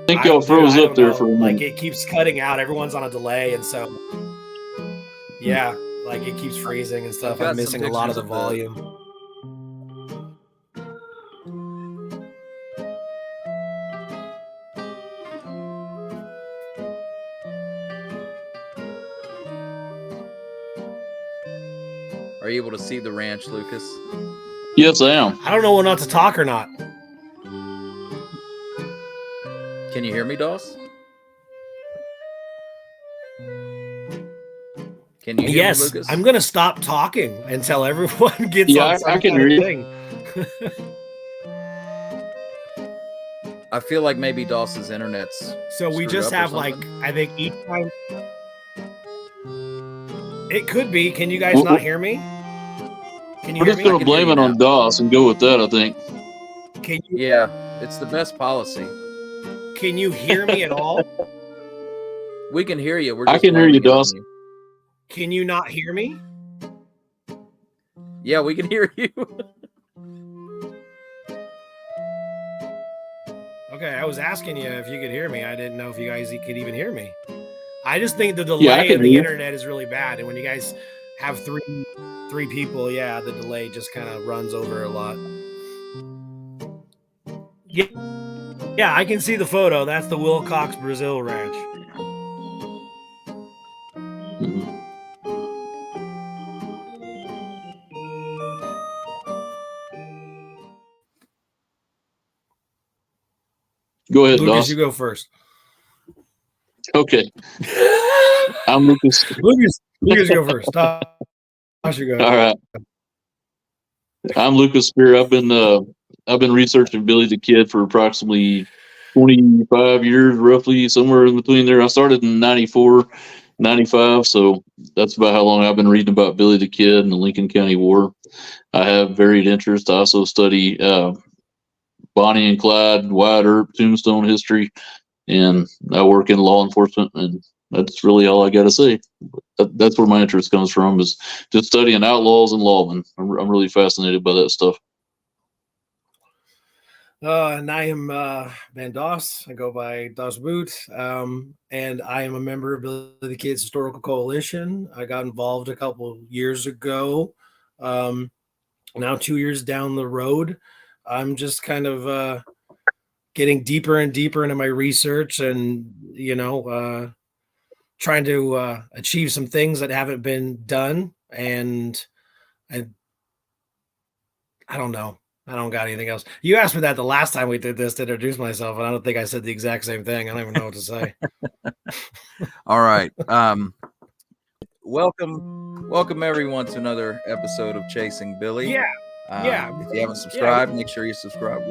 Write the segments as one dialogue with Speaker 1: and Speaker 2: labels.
Speaker 1: think y'all froze up there for a
Speaker 2: Like
Speaker 1: minute.
Speaker 2: it keeps cutting out. Everyone's on a delay, and so yeah, like it keeps freezing and stuff. I'm missing a lot of the volume.
Speaker 3: Are you able to see the ranch, Lucas?
Speaker 1: Yes, I am.
Speaker 2: I don't know whether not to talk or not.
Speaker 3: Can you hear me, Doss? Can you hear me, Lucas?
Speaker 2: I'm gonna stop talking until everyone gets on some
Speaker 1: I can
Speaker 2: kind
Speaker 1: hear
Speaker 2: of
Speaker 1: you.
Speaker 2: thing.
Speaker 3: I feel like maybe Doss's internet's
Speaker 2: So we just have like, I think each time. It could be. Can you guys not hear me? Can you
Speaker 1: We're
Speaker 2: hear
Speaker 1: just
Speaker 2: me?
Speaker 1: going to blame it on DOS and go with that, I think.
Speaker 2: Can you,
Speaker 3: Yeah, it's the best policy.
Speaker 2: Can you hear me at all?
Speaker 3: We can hear you. We're
Speaker 1: I
Speaker 3: just
Speaker 1: can hear you, DOS.
Speaker 2: Can you not hear me?
Speaker 3: Yeah, we can hear you.
Speaker 2: Okay, I was asking you if you could hear me. I didn't know if you guys could even hear me. I just think the delay of the internet is really bad, and when you guys have three people, yeah, the delay just kind of runs over a lot. Yeah, I can see the photo. That's the Wilcox Brazil Ranch.
Speaker 1: Go ahead,
Speaker 2: Lucas,
Speaker 1: DOS.
Speaker 2: you go first.
Speaker 1: Okay. I'm Lucas.
Speaker 2: Lucas, go first. DOS, you go.
Speaker 1: All right. I'm Lucas Speer. I've been researching Billy the Kid for approximately 25 years, roughly, somewhere in between there. I started in 94, 95, so that's about how long I've been reading about Billy the Kid and the Lincoln County War. I have varied interests. I also study Bonnie and Clyde, Wyatt Earp, Tombstone history, and I work in law enforcement, and that's really all I got to say. That's where my interest comes from, is just studying outlaws and lawmen. I'm really fascinated by that stuff.
Speaker 2: And I am Van Doss. I go by Doss Boot, and I am a member of Billy the Kid's Historical Coalition. I got involved a couple years ago. Now 2 years down the road, I'm just kind of getting deeper and deeper into my research, and trying to achieve some things that haven't been done. And I don't know. I don't got anything else. You asked me that the last time we did this to introduce myself, and I don't think I said the exact same thing. I don't even know what to say.
Speaker 3: All right. Welcome everyone to another episode of Chasing Billy.
Speaker 2: Yeah.
Speaker 3: If you haven't subscribed, make sure you subscribe.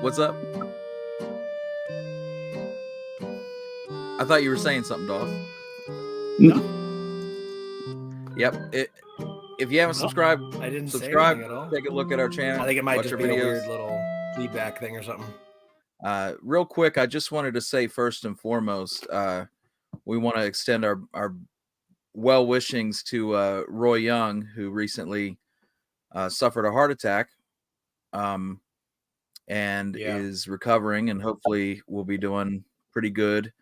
Speaker 3: What's up? I thought you were saying something, Doss.
Speaker 2: No.
Speaker 3: Yep. If you haven't subscribed,
Speaker 2: I didn't
Speaker 3: subscribe.
Speaker 2: Say anything at all.
Speaker 3: Take a look at our channel.
Speaker 2: I think it might
Speaker 3: watch
Speaker 2: just
Speaker 3: our
Speaker 2: be
Speaker 3: videos.
Speaker 2: a weird little feedback thing or something.
Speaker 3: Real quick, I just wanted to say first and foremost, we want to extend our well wishings to Roy Young, who recently suffered a heart attack, and is recovering, and hopefully will be doing pretty good.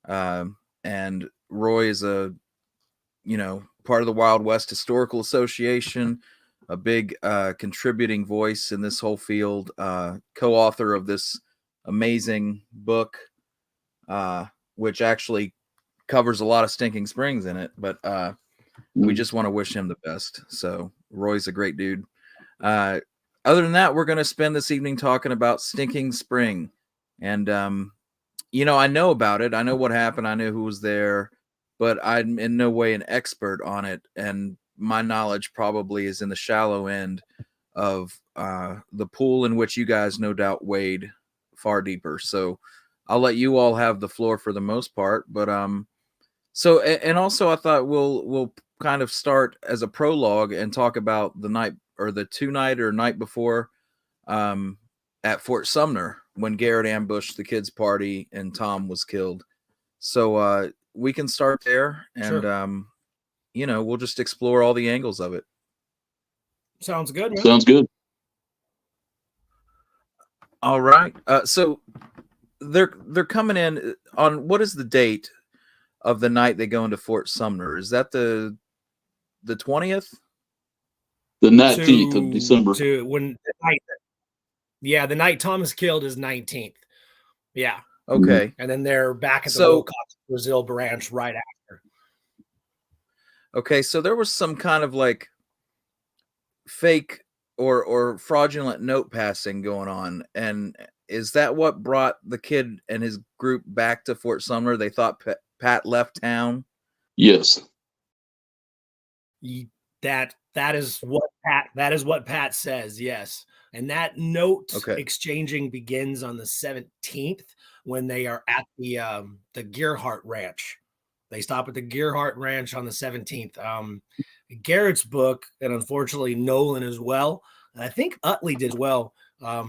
Speaker 3: And Roy is a part of the Wild West Historical Association, a big contributing voice in this whole field, co-author of this amazing book, which actually covers a lot of Stinking Springs in it, but we just want to wish him the best. So Roy's a great dude. Other than that, we're going to spend this evening talking about Stinking Spring. And, I know about it. I know what happened. I know who was there, but I'm in no way an expert on it. And my knowledge probably is in the shallow end of the pool in which you guys no doubt wade far deeper. So I'll let you all have the floor for the most part. But so, and also I thought we'll kind of start as a prologue and talk about the night or the two-night or night before at Fort Sumner when Garrett ambushed the kids' party and Tom was killed. So we can start there, and we'll just explore all the angles of it.
Speaker 2: Sounds good, man.
Speaker 1: Sounds good.
Speaker 3: All right. So they're coming in on, what is the date of the night they go into Fort Sumner? Is that the 20th?
Speaker 1: The 19th of December.
Speaker 2: To when the night, the night Thomas killed is 19th. Yeah.
Speaker 3: Okay.
Speaker 2: And then they're back at the Wilcox Brazil branch right after.
Speaker 3: Okay, so there was some kind of like fake or fraudulent note passing going on, and is that what brought the kid and his group back to Fort Sumner? They thought Pat left town.
Speaker 1: Yes.
Speaker 2: That is what Pat says. Yes. And that note exchanging begins on the 17th when they are at the Gearhart Ranch. They stop at the Gearhart Ranch on the 17th. Garrett's book, and unfortunately Nolan as well, and I think Utley did as well,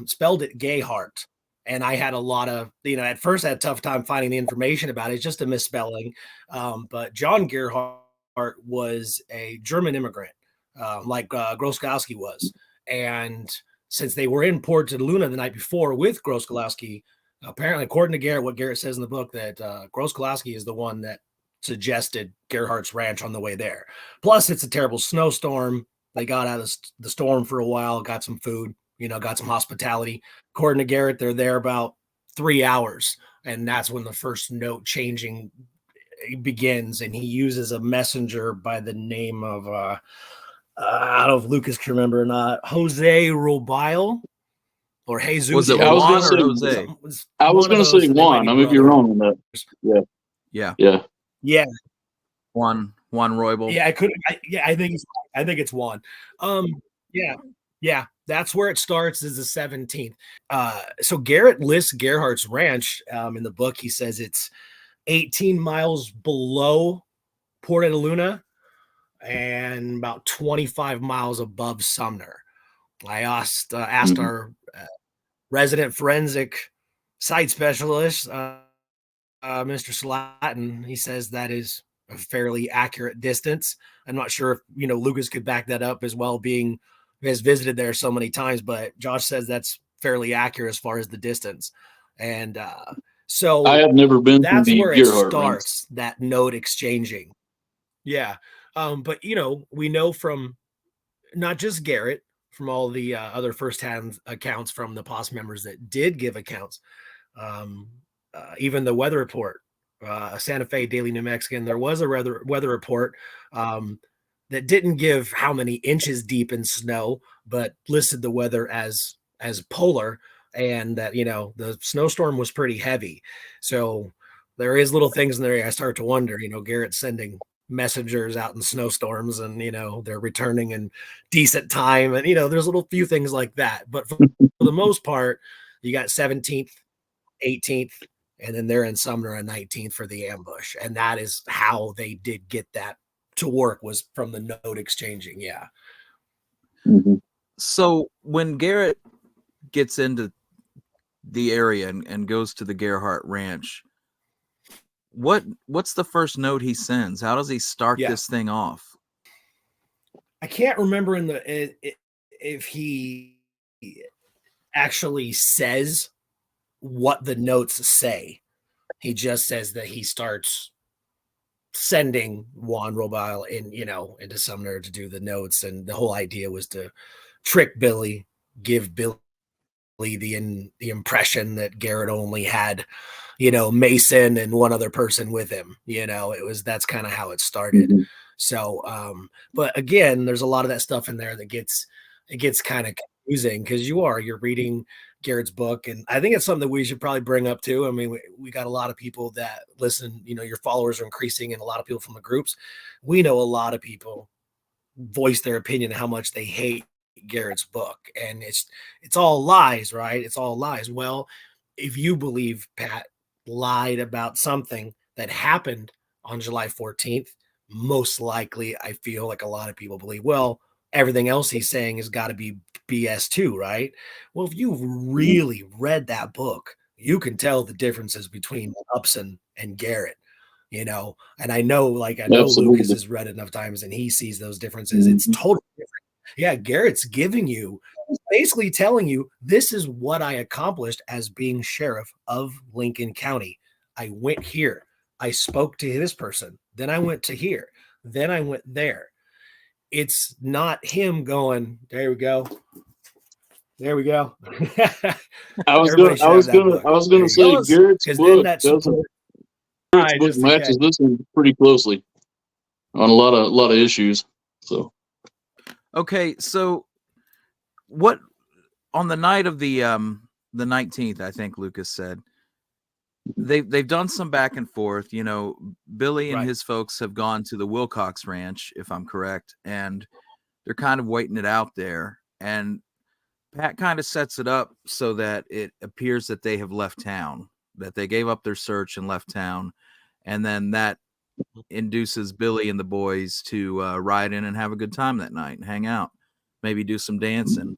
Speaker 2: spelled it Gayhart. And I had a lot of, at first I had a tough time finding the information about it. It's just a misspelling. But John Gearhart was a German immigrant, like Groskowski was. And since they were in Port Luna the night before with Groskowski, apparently, according to Garrett, what Garrett says in the book, that Groskowski is the one that suggested Gerhardt's ranch on the way there. Plus, it's a terrible snowstorm. They got out of the storm for a while, got some food, got some hospitality. According to Garrett, they're there about 3 hours, and that's when the first note changing begins. And he uses a messenger by the name of I don't know if Lucas can remember or not, Jose Robile or Jesus.
Speaker 3: Was it Juan or Jose?
Speaker 1: I was going to say Juan. I may be wrong on that. Yeah.
Speaker 3: Juan Roybal.
Speaker 2: Yeah, I think it's Juan. Yeah. That's where it starts, is the 17th. So Garrett lists Gerhardt's ranch in the book. He says it's 18 miles below Port Luna and about 25 miles above Sumner. I asked our resident forensic site specialist, Mr. Slatin. He says that is a fairly accurate distance. I'm not sure if, Lucas could back that up as well, being has visited there so many times, but Josh says that's fairly accurate as far as the distance. And so
Speaker 1: I have never been.
Speaker 2: That's
Speaker 1: to the
Speaker 2: where
Speaker 1: Gearhart
Speaker 2: it starts, that note exchanging. Yeah. But we know from not just Garrett, from all the other firsthand accounts from the posse members that did give accounts, even the weather report, Santa Fe Daily New Mexican, there was a weather report that didn't give how many inches deep in snow, but listed the weather as polar, and that, the snowstorm was pretty heavy. So there is little things in there. I start to wonder, Garrett's sending messengers out in snowstorms, and they're returning in decent time, and there's little few things like that. But for the most part, you got 17th, 18th, and then they're in Sumner on 19th for the ambush. And that is how they did get that to work, was from the note exchanging. Yeah.
Speaker 1: Mm-hmm.
Speaker 3: So when Garrett gets into the area and goes to the Gerhardt Ranch, what's the first note he sends? How does he start this thing off?
Speaker 2: I can't remember if he actually says what the notes say. He just says that he starts sending Juan Robile into Sumner to do the notes, and the whole idea was to trick Billy, give Billy the impression that Garrett only had Mason and one other person with him. That's kind of how it started.
Speaker 1: Mm-hmm.
Speaker 2: So but again, there's a lot of that stuff in there that gets kind of confusing, because you're reading Garrett's book, and I think it's something that we should probably bring up too. I mean, we got a lot of people that listen, your followers are increasing, and a lot of people from the groups. We know a lot of people voice their opinion how much they hate Garrett's book, and it's all lies, right? It's all lies. Well, if you believe Pat lied about something that happened on July 14th, most likely I feel like a lot of people believe, well, everything else he's saying has got to be BS too, right? Well, if you've really read that book, you can tell the differences between Upson and Garrett, and I know Lucas has read it enough times and he sees those differences. Mm-hmm. It's totally different. Yeah, Garrett's giving you basically telling you, this is what I accomplished as being sheriff of Lincoln County. I went here. I spoke to this person. Then I went to here. Then I went there. It's not him going, there we go. There we go.
Speaker 1: I was gonna say Garrett's book matches this one pretty closely on a lot of issues. So
Speaker 3: okay, so what on the night of the 19th, I think Lucas said they've done some back and forth. You know, Billy and his folks have gone to the Wilcox Ranch, if I'm correct, and they're kind of waiting it out there. And Pat kind of sets it up so that it appears that they have left town, that they gave up their search and left town. And then that induces Billy and the boys to ride in and have a good time that night and hang out, maybe do some dancing.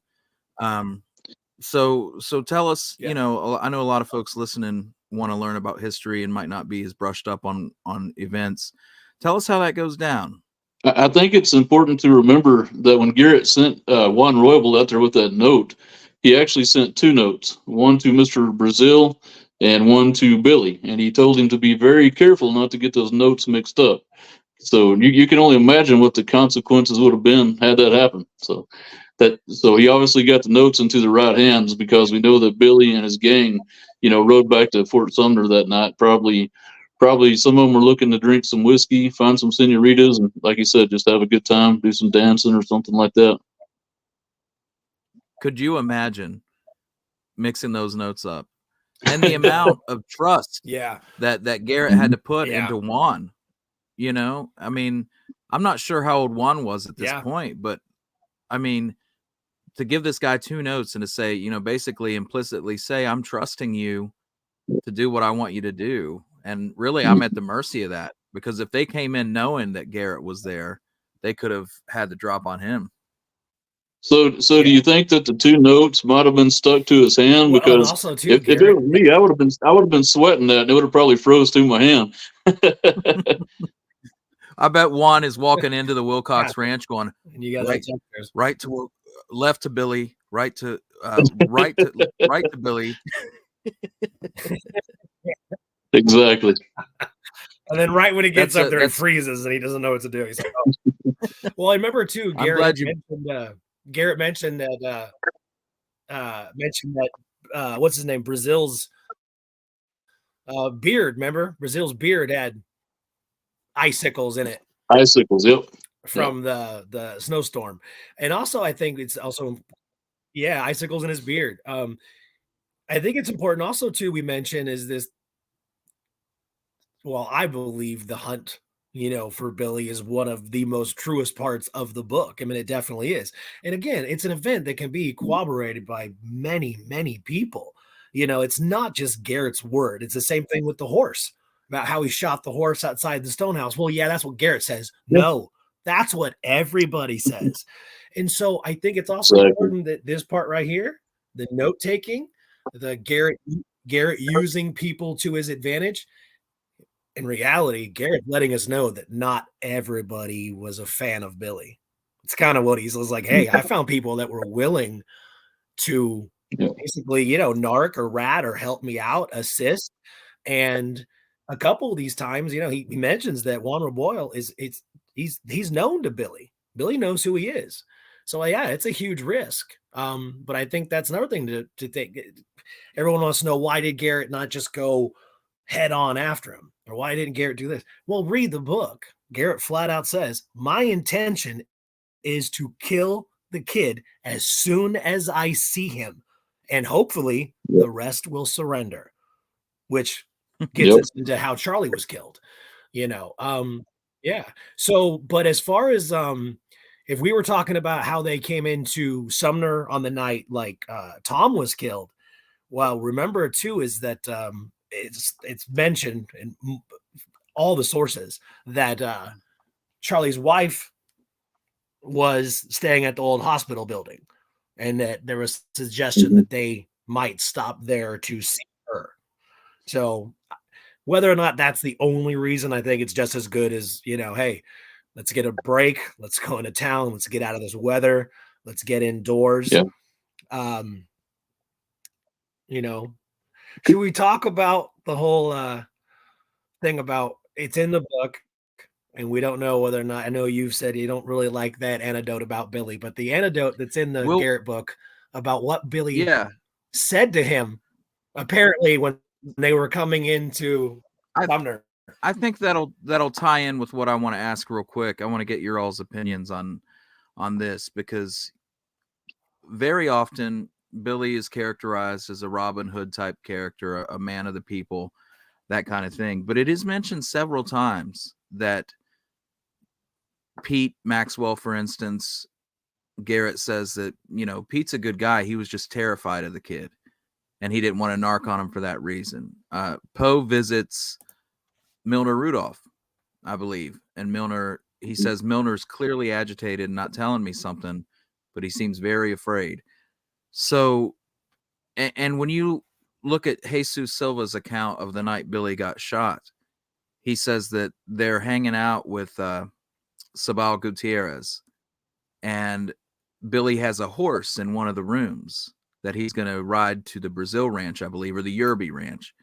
Speaker 3: So tell us, you know, I know a lot of folks listening want to learn about history and might not be as brushed up on events. Tell us how that goes down.
Speaker 1: I think it's important to remember that when Garrett sent Juan Roybal out there with that note, he actually sent two notes, one to Mr. Brazil and one to Billy. And he told him to be very careful not to get those notes mixed up. So you can only imagine what the consequences would have been had that happened. So he obviously got the notes into the right hands, because we know that Billy and his gang, you know, rode back to Fort Sumner that night. Probably some of them were looking to drink some whiskey, find some senoritas, and like you said, just have a good time, do some dancing or something like that.
Speaker 3: Could you imagine mixing those notes up and the amount of trust that Garrett had to put into Juan? You know, I mean, I'm not sure how old Juan was at this point, but I mean, to give this guy two notes and to say, you know, basically implicitly say, I'm trusting you to do what I want you to do. And really, I'm at the mercy of that, because if they came in knowing that Garrett was there, they could have had the drop on him.
Speaker 1: So do you think that the two notes might have been stuck to his hand?
Speaker 2: Well,
Speaker 1: because
Speaker 2: also too,
Speaker 1: if it was me, I would have been sweating that, and it would have probably froze through my hand.
Speaker 3: I bet Juan is walking into the Wilcox Ranch going,
Speaker 2: and you got
Speaker 3: right to left to Billy, right to Billy.
Speaker 1: Exactly.
Speaker 2: And then right when he gets up there, he freezes and he doesn't know what to do. He's like, oh. Well, I remember too, Garrett mentioned that what's his name? Brazil's beard, remember? Brazil's beard had icicles in it.
Speaker 1: Icicles, yep.
Speaker 2: From the snowstorm. And also I think it's also icicles in his beard. I think it's important also too, we mention is this, well, I believe the hunt, you know, for Billy is one of the most truest parts of the book. I mean, it definitely is. And again, it's an event that can be corroborated by many, many people. You know, it's not just Garrett's word. It's the same thing with the horse, about how he shot the horse outside the stone house. Well, yeah, that's what Garrett says. No, that's what everybody says. And so I think it's also important that this part right here, the note taking, the Garrett using people to his advantage. In reality, Garrett letting us know that not everybody was a fan of Billy. It's kind of what he was like, hey, I found people that were willing to basically, you know, narc or rat or help me out, assist. And a couple of these times, you know, he mentions that Juan Roybal he's known to Billy. Billy knows who he is. So yeah, it's a huge risk. But I think that's another thing to think. Everyone wants to know, why did Garrett not just go head on after him? Or why didn't Garrett do this? Well, read the book. Garrett flat out says, my intention is to kill the kid as soon as I see him. And hopefully the rest will surrender, which gets us into how Charlie was killed, you know? So, but as far as, if we were talking about how they came into Sumner on the night, like, Tom was killed. Well, remember too, is that, it's mentioned in all the sources that Charlie's wife was staying at the old hospital building, and that there was suggestion that they might stop there to see her. So whether or not that's the only reason, I think it's just as good as, you know, hey, let's get a break. Let's go into town. Let's get out of this weather. Let's get indoors. Um, should we talk about the whole thing about it's in the book and we don't know whether or not I know you've said you don't really like that anecdote about Billy, but the anecdote that's in the
Speaker 3: Well,
Speaker 2: Garrett book about what Billy
Speaker 3: yeah,
Speaker 2: said to him apparently when they were coming into
Speaker 3: I
Speaker 2: Sumner.
Speaker 3: I think that'll tie in with what I want to ask real quick. I want to get your all's opinions on this because very often Billy is characterized as a Robin Hood type character, a man of the people, that kind of thing. But it is mentioned several times that Pete Maxwell, for instance, Garrett says that, Pete's a good guy. He was just terrified of the kid and he didn't want to narc on him for that reason. Poe visits Milner Rudolph, I believe. And he says Milner's clearly agitated and not telling me something, but he seems very afraid. So, and when you look at Jesus Silva's account of the night Billy got shot, he says that they're hanging out with Sabal Gutierrez, and Billy has a horse in one of the rooms that he's going to ride to the Brazil ranch, I believe, or the Yerby ranch.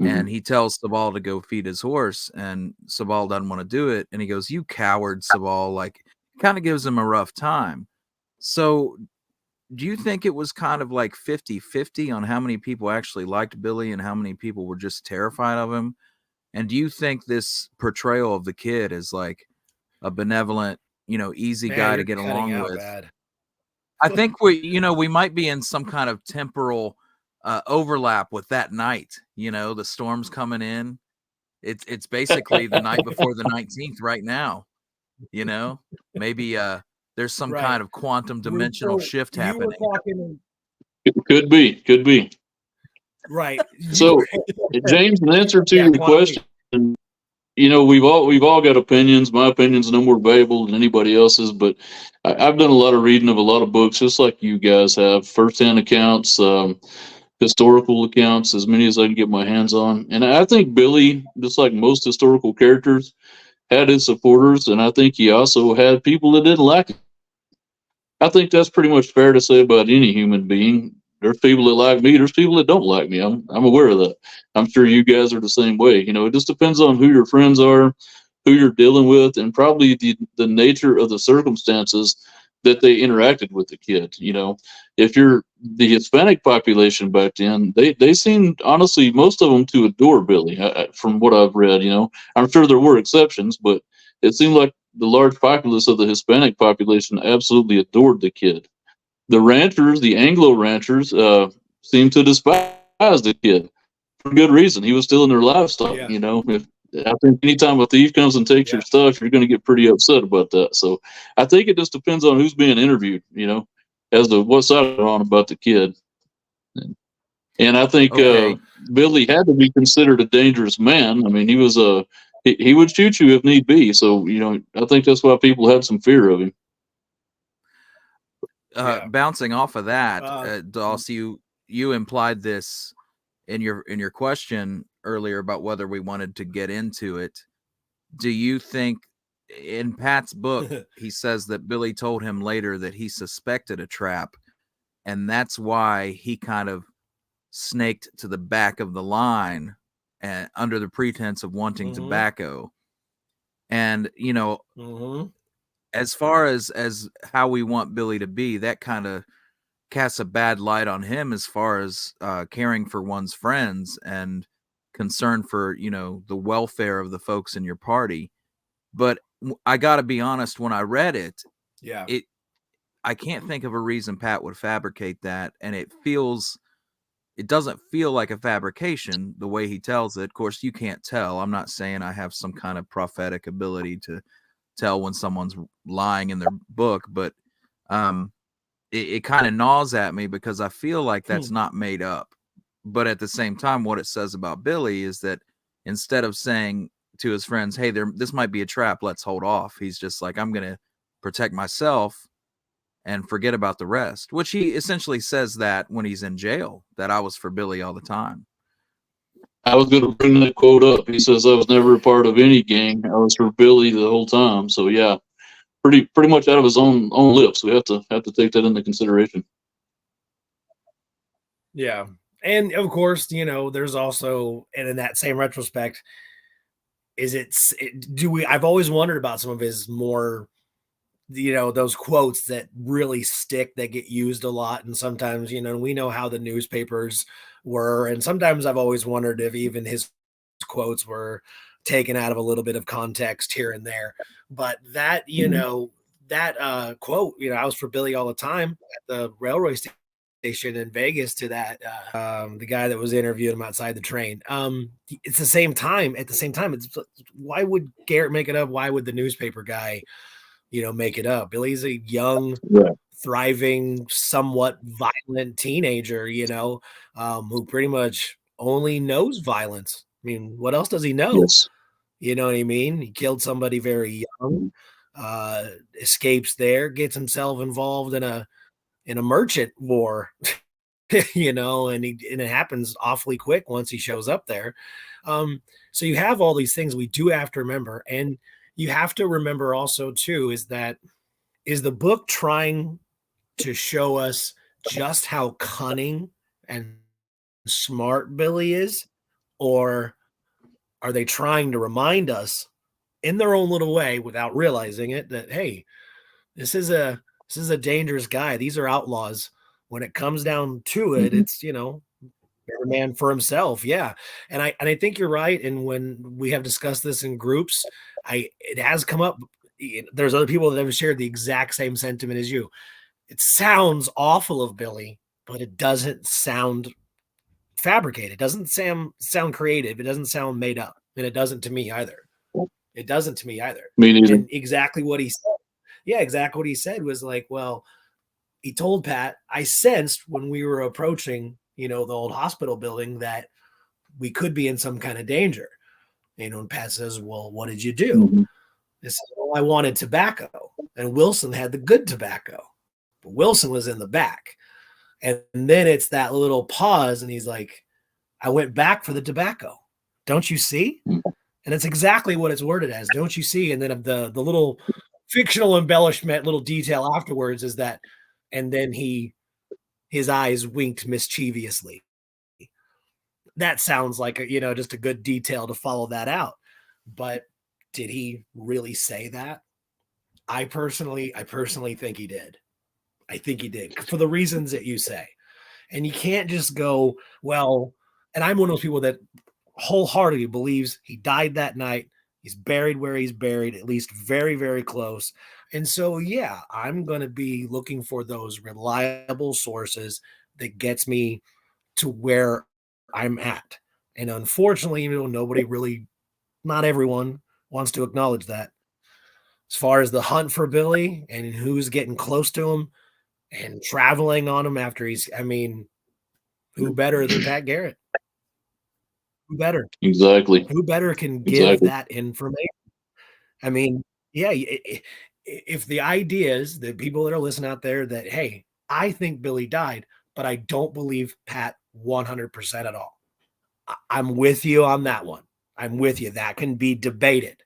Speaker 3: And he tells Sabal to go feed his horse, and Sabal doesn't want to do it. And he goes, "You coward, Sabal!" Like, kind of gives him a rough time. So, do you think it was kind of like 50-50 on how many people actually liked Billy and how many people were just terrified of him? And do you think this portrayal of the kid is like a benevolent, easy guy to get along with?
Speaker 2: Bad.
Speaker 3: I think we might be in some kind of temporal overlap with that night. The storm's coming in. It's basically the night before the 19th right now. Maybe there's some kind of quantum dimensional shift happening.
Speaker 1: Could be.
Speaker 2: Right.
Speaker 1: So, James, in answer to your question, we've all got opinions. My opinion's no more valuable than anybody else's, but I've done a lot of reading of a lot of books, just like you guys have, firsthand accounts, historical accounts, as many as I can get my hands on. And I think Billy, just like most historical characters, had his supporters, and I think he also had people that didn't like him. I think that's pretty much fair to say about any human being. There's people that like me. There's people that don't like me. I'm aware of that. I'm sure you guys are the same way. It just depends on who your friends are, who you're dealing with, and probably the nature of the circumstances that they interacted with the kid. If you're the Hispanic population back then, they seemed, honestly, most of them to adore Billy, from what I've read. I'm sure there were exceptions, but it seemed like the large populace of the Hispanic population absolutely adored the kid. The ranchers, the Anglo ranchers, seemed to despise the kid for good reason. He was stealing their livestock. I think anytime a thief comes and takes your stuff, you're going to get pretty upset about that. So I think it just depends on who's being interviewed, as to what side they're on about the kid. And I think Billy had to be considered a dangerous man. I mean, he was he would shoot you if need be. So I think that's why people had some fear of him.
Speaker 3: Bouncing off of that, Doss, you implied this in your question earlier about whether we wanted to get into it. Do you think, in Pat's book, he says that Billy told him later that he suspected a trap, and that's why he kind of snaked to the back of the line under the pretense of wanting tobacco. And as far as how we want Billy to be, that kind of casts a bad light on him as far as caring for one's friends and concern for the welfare of the folks in your party. But I gotta be honest, when I read it, I can't think of a reason Pat would fabricate that, and it doesn't feel like a fabrication the way he tells it. Of course, you can't tell. I'm not saying I have some kind of prophetic ability to tell when someone's lying in their book, but it kind of gnaws at me because I feel like that's not made up. But at the same time, what it says about Billy is that instead of saying to his friends, "Hey, this might be a trap, let's hold off," he's just like, "I'm going to protect myself and forget about the rest," which he essentially says that when he's in jail, that I was for Billy all the time.
Speaker 1: I was going to bring that quote up. He says, "I was never a part of any gang. I was for Billy the whole time." So yeah, pretty much out of his own lips. We have to take that into consideration.
Speaker 2: Yeah. And of course, you know, there's also, and in that same retrospect, I've always wondered about some of his more, you know, those quotes that really stick, that get used a lot. And sometimes, you know, we know how the newspapers were. And sometimes I've always wondered if even his quotes were taken out of a little bit of context here and there. But that, you know, that quote, you know, I was for Billy all the time at the railway station in Vegas to that the guy that was interviewing him outside the train. It's the same time. At the same time, it's why would Garrett make it up? Why would the newspaper guy, you know, make it up? Billy's a young,
Speaker 1: Right.
Speaker 2: thriving, somewhat violent teenager, you know, who pretty much only knows violence. I mean, what else does he know?
Speaker 1: Yes.
Speaker 2: You know what I mean? He killed somebody very young, escapes there, gets himself involved in a merchant war, you know, and it happens awfully quick once he shows up there. So you have all these things we do have to remember, and you have to remember also too is the book trying to show us just how cunning and smart Billy is, or are they trying to remind us in their own little way without realizing it that, hey, this is a dangerous guy. These are outlaws. When it comes down to it, it's, you know, every man for himself. Yeah. And I think you're right. And when we have discussed this in groups, it has come up. There's other people that have shared the exact same sentiment as you. It sounds awful of Billy, but it doesn't sound fabricated. It doesn't sound creative. It doesn't sound made up. And it doesn't to me either. It doesn't to me either.
Speaker 1: Me neither.
Speaker 2: And exactly what he said. Yeah, exactly what he said was like, well, he told Pat, I sensed when we were approaching, you know, the old hospital building that we could be in some kind of danger. You know, and Pat says, well, what did you do?
Speaker 1: Mhm.
Speaker 2: They said, well, I wanted tobacco. And Wilson had the good tobacco. But Wilson was in the back. And then it's that little pause, and he's like, I went back for the tobacco. Don't you see? And it's exactly what it's worded as. Don't you see? And then the little fictional embellishment, little detail afterwards is that, and then his eyes winked mischievously. That sounds like a, you know, just a good detail to follow that out. But did he really say that? I personally think he did. I think he did for the reasons that you say. And you can't just go, well, and I'm one of those people that wholeheartedly believes he died that night. He's buried where he's buried, at least very, very close. And so, yeah, I'm going to be looking for those reliable sources that gets me to where I'm at. And unfortunately, you know, not everyone wants to acknowledge that. As far as the hunt for Billy and who's getting close to him and traveling on him after I mean, who better than Pat Garrett? Who better?
Speaker 1: Exactly.
Speaker 2: Who better can give
Speaker 1: Exactly.
Speaker 2: that information? I mean, yeah, if the idea is that people that are listening out there that, hey, I think Billy died, but I don't believe Pat 100% at all. I'm with you on that one. I'm with you. That can be debated.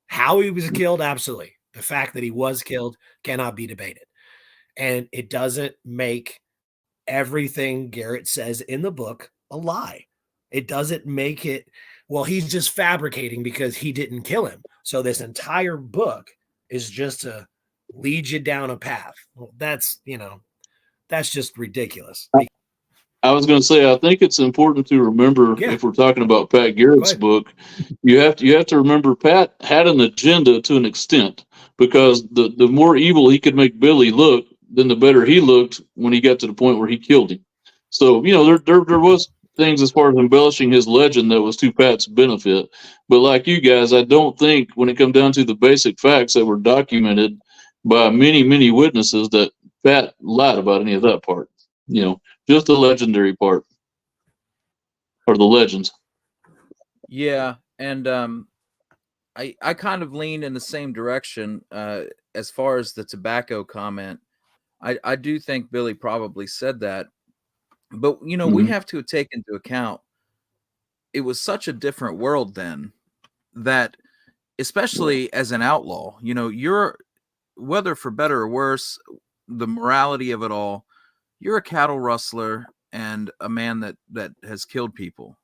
Speaker 2: How he was killed, absolutely. The fact that he was killed cannot be debated. And it doesn't make everything Garrett says in the book a lie. It doesn't make it, well, he's just fabricating because he didn't kill him. So this entire book is just to lead you down a path. Well, that's, you know, that's just ridiculous.
Speaker 1: I was going to say, I think it's important to remember
Speaker 2: Yeah.
Speaker 1: if we're talking about Pat Garrett's book, you have to remember Pat had an agenda to an extent, because the more evil he could make Billy look, then the better he looked when he got to the point where he killed him. So, you know, there was things as far as embellishing his legend that was to Pat's benefit. But like you guys, I don't think when it comes down to the basic facts that were documented by many, many witnesses that Pat lied about any of that part. You know, just the legendary part, or the legends.
Speaker 3: Yeah, and I kind of lean in the same direction as far as the tobacco comment. I do think Billy probably said that, but you know, we have to take into account it was such a different world then, that especially as an outlaw, you know, you're, whether for better or worse, the morality of it all, you're a cattle rustler and a man that has killed people,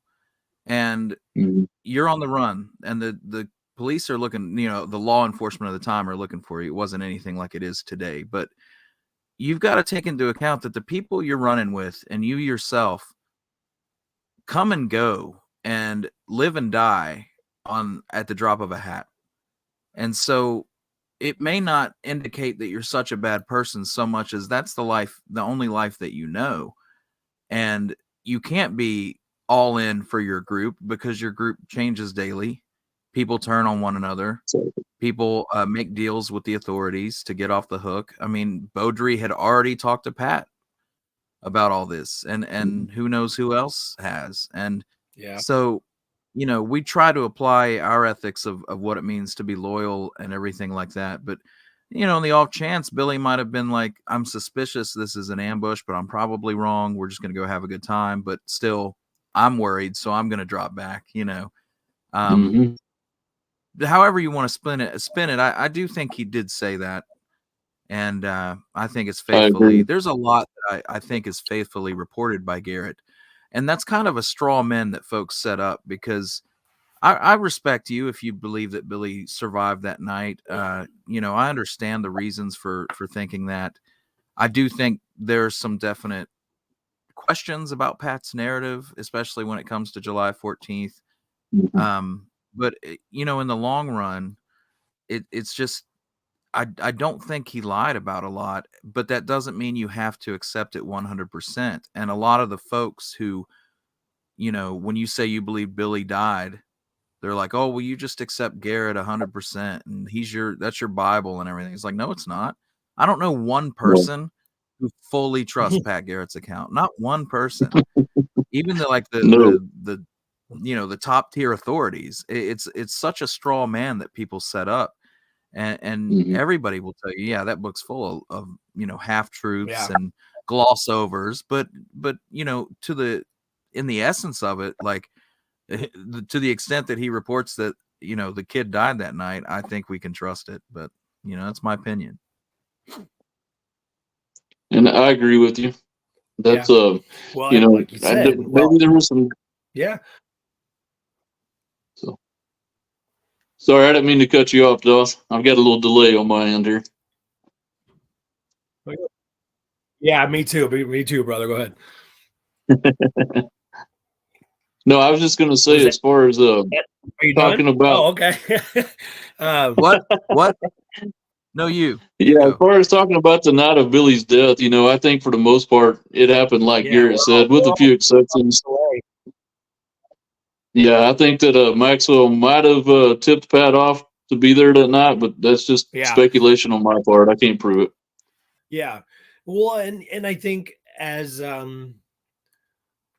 Speaker 3: and
Speaker 1: Mhm.
Speaker 3: you're on the run, and the police are looking, the law enforcement of the time are looking for you. It wasn't anything like it is today, but you've got to take into account that the people you're running with and you yourself come and go and live and die on at the drop of a hat. And so it may not indicate that you're such a bad person so much as that's the only life that you know. And you can't be all in for your group because your group changes daily. People turn on one another.
Speaker 1: So,
Speaker 3: People make deals with the authorities to get off the hook. I mean, Beaudry had already talked to Pat about all this, and who knows who else has. And
Speaker 2: Yeah.
Speaker 3: so, we try to apply our ethics of what it means to be loyal and everything like that. But, in the off chance, Billy might have been like, I'm suspicious this is an ambush, but I'm probably wrong. We're just going to go have a good time. But still, I'm worried, so I'm going to drop back,
Speaker 1: mhm.
Speaker 3: However you want to spin it. I do think he did say that. And I think it's
Speaker 1: I
Speaker 3: faithfully.
Speaker 1: agree.
Speaker 3: There's a lot that I think is faithfully reported by Garrett, and that's kind of a straw man that folks set up because I respect you if you believe that Billy survived that night. I understand the reasons for thinking that. I do think there's some definite questions about Pat's narrative, especially when it comes to July 14th.
Speaker 1: Mhm.
Speaker 3: But in the long run, it's just I don't think he lied about a lot, but that doesn't mean you have to accept it 100%. And a lot of the folks who, when you say you believe Billy died, they're like, "Oh, well, you just accept Garrett 100%, and that's your Bible and everything." It's like, no, it's not. I don't know one
Speaker 1: No.
Speaker 3: person who fully trusts Pat Garrett's account. Not one person. Even
Speaker 1: No.
Speaker 3: the top tier authorities. It's such a straw man that people set up. And
Speaker 1: Mhm.
Speaker 3: everybody will tell you, yeah, that book's full of half truths
Speaker 2: Yeah.
Speaker 3: and gloss overs, but in the essence of it, like to the extent that he reports that the kid died that night, I think we can trust it. But that's my opinion.
Speaker 1: And I agree with you.
Speaker 2: Yeah.
Speaker 1: That's
Speaker 2: Well, and like you said,
Speaker 1: maybe there was some.
Speaker 2: yeah.
Speaker 1: So sorry, I didn't mean to cut you off, Doss. I've got a little delay on my end here.
Speaker 2: Yeah, me too. Me too, brother. Go ahead.
Speaker 1: No, I was just going to
Speaker 2: Was
Speaker 1: say,
Speaker 2: that
Speaker 1: as far as
Speaker 2: are you done?
Speaker 1: talking about,
Speaker 2: Oh, okay.
Speaker 3: What? No, you
Speaker 1: yeah, as
Speaker 3: go.
Speaker 1: far as talking about the night of Billy's death, I think for the most part it happened like
Speaker 2: Yeah,
Speaker 1: Garrett said, with
Speaker 2: we're
Speaker 1: a
Speaker 2: all
Speaker 1: few exceptions.
Speaker 2: away.
Speaker 1: Yeah, I think that Maxwell might have tipped Pat off to be there that night, but that's just
Speaker 2: Yeah.
Speaker 1: speculation on my part. I can't prove it.
Speaker 2: Yeah. Well, and I think as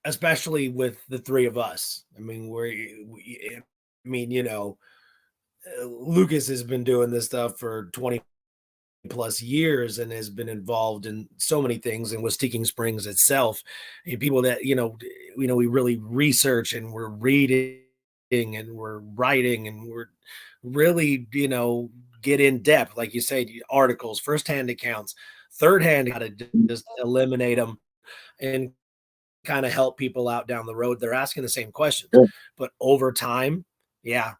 Speaker 2: especially with the three of us. I mean, Lucas has been doing this stuff for 20 plus years and has been involved in so many things and with Sticking Springs itself. And people that, we really research and we're reading and we're writing and we're really, get in depth, like you say, articles, firsthand accounts, third hand, how to just eliminate them and kind of help people out down the road. They're asking the same questions,
Speaker 1: Yeah.
Speaker 2: but over time, yeah,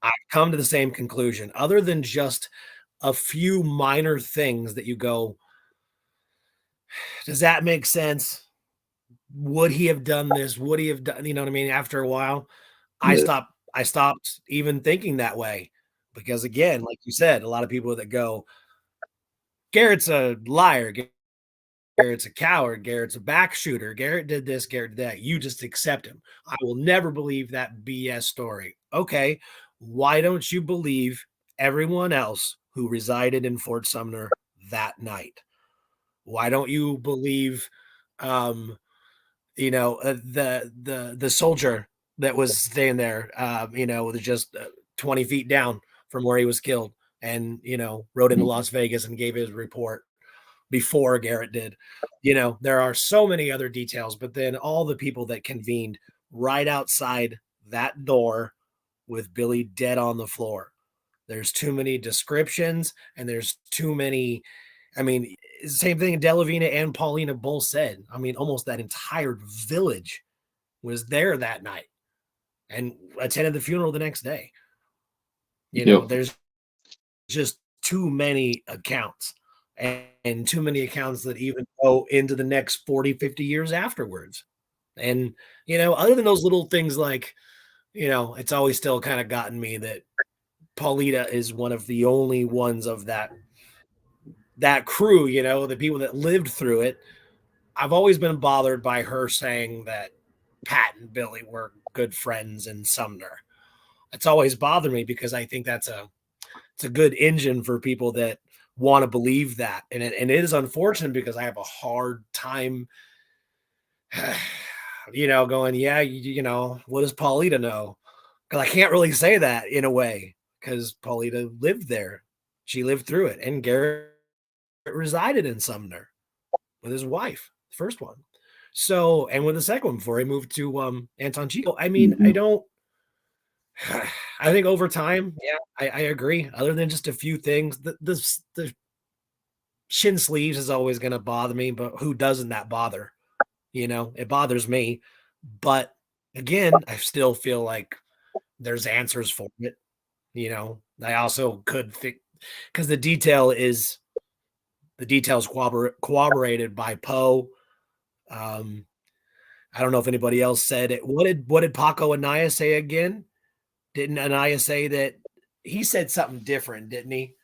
Speaker 2: I come to the same conclusion. Other than just a few minor things that you go, does that make sense? Would he have done this? Would he have done, you know what I mean? After a while, I
Speaker 1: Yeah.
Speaker 2: stopped I stopped even thinking that way because again, like you said, a lot of people that go, Garrett's a liar, Garrett's a coward, Garrett's a back shooter, Garrett did this, Garrett did that. You just accept him. I will never believe that BS story. Okay, why don't you believe everyone else who resided in Fort Sumner that night? Why don't you believe um the soldier that was staying there, was just 20 feet down from where he was killed, and rode into
Speaker 1: Mhm.
Speaker 2: Las Vegas and gave his report before Garrett did. There are so many other details, but then all the people that convened right outside that door with Billy dead on the floor. There's too many descriptions and there's too many I mean, same thing Delavina and Paulina both said. I mean, almost that entire village was there that night and attended the funeral the next day. You know, there's just too many accounts and too many accounts that even go into the next 40, 50 years afterwards. And, you know, other than those little things like, you know, it's always still kind of gotten me that Paulina is one of the only ones of that crew, you know, the people that lived through it. I've always been bothered by her saying that Pat and Billy were good friends in Sumner. It's always bothered me because I think it's a good engine for people that want to believe that. And it is unfortunate because I have a hard time, you know, going, yeah, you know, what does Paulina know? Because I can't really say that in a way because Paulina lived there. She lived through it. And Garrett resided in Sumner with his wife, the first one. So, and with the second one before he moved to Anton Chico. I mean, I think over time, yeah, I agree. Other than just a few things, the shin sleeves is always going to bother me, but who doesn't that bother? You know, it bothers me. But again, I still feel like there's answers for it. You know, I also could think because the details corroborated by Poe. I don't know if anybody else said it. What did Paco Anaya say again? Didn't Anaya say that he said something different, didn't he?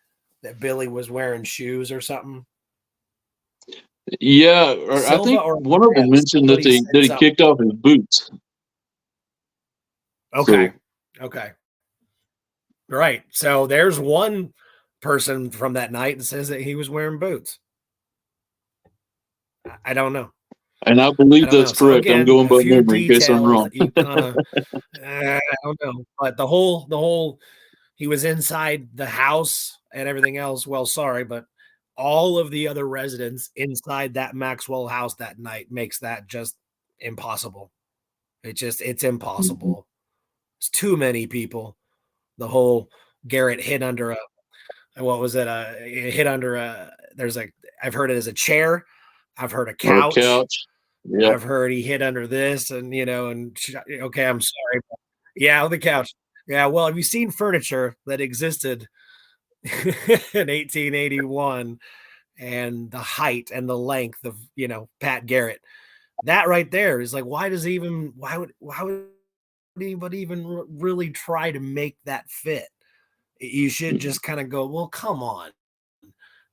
Speaker 2: That Billy was wearing shoes or something.
Speaker 1: Yeah, or I think one of them mentioned that he kicked off his boots.
Speaker 2: Okay. So. Okay. Right. So there's one person from that night that says that he was wearing boots. I don't know.
Speaker 1: And I believe that's correct. So again, I'm going by memory in case I'm wrong.
Speaker 2: You kinda, I don't know. But the whole he was inside the house and everything else. Well, sorry, but all of the other residents inside that Maxwell house that night makes that just impossible. It's impossible. Mm-hmm. It's too many people. The whole Garrett hid under what was it? Hid under I've heard it as a chair. I've heard a couch. Yep. I've heard he hid under this and, you know, and okay, I'm sorry. But yeah, the couch. Yeah. Well, have you seen furniture that existed in 1881 and the height and the length of, you know, Pat Garrett? That right there is like, why would anybody even really try to make that fit? You should just kind of go, well, come on.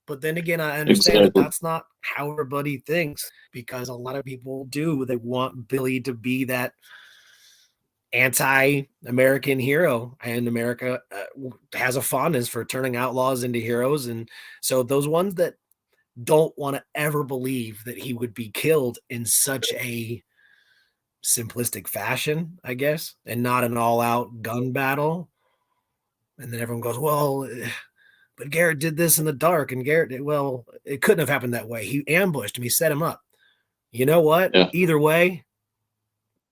Speaker 2: But then again, I understand that that's not how everybody thinks because a lot of people do. They want Billy to be that anti-American hero, and America has a fondness for turning outlaws into heroes. And so those ones that don't want to ever believe that he would be killed in such a simplistic fashion, I guess, and not an all-out gun battle. And then everyone goes, well, but Garrett did this in the dark, and well, it couldn't have happened that way. He ambushed him. He set him up. You know what? Yeah. Either way,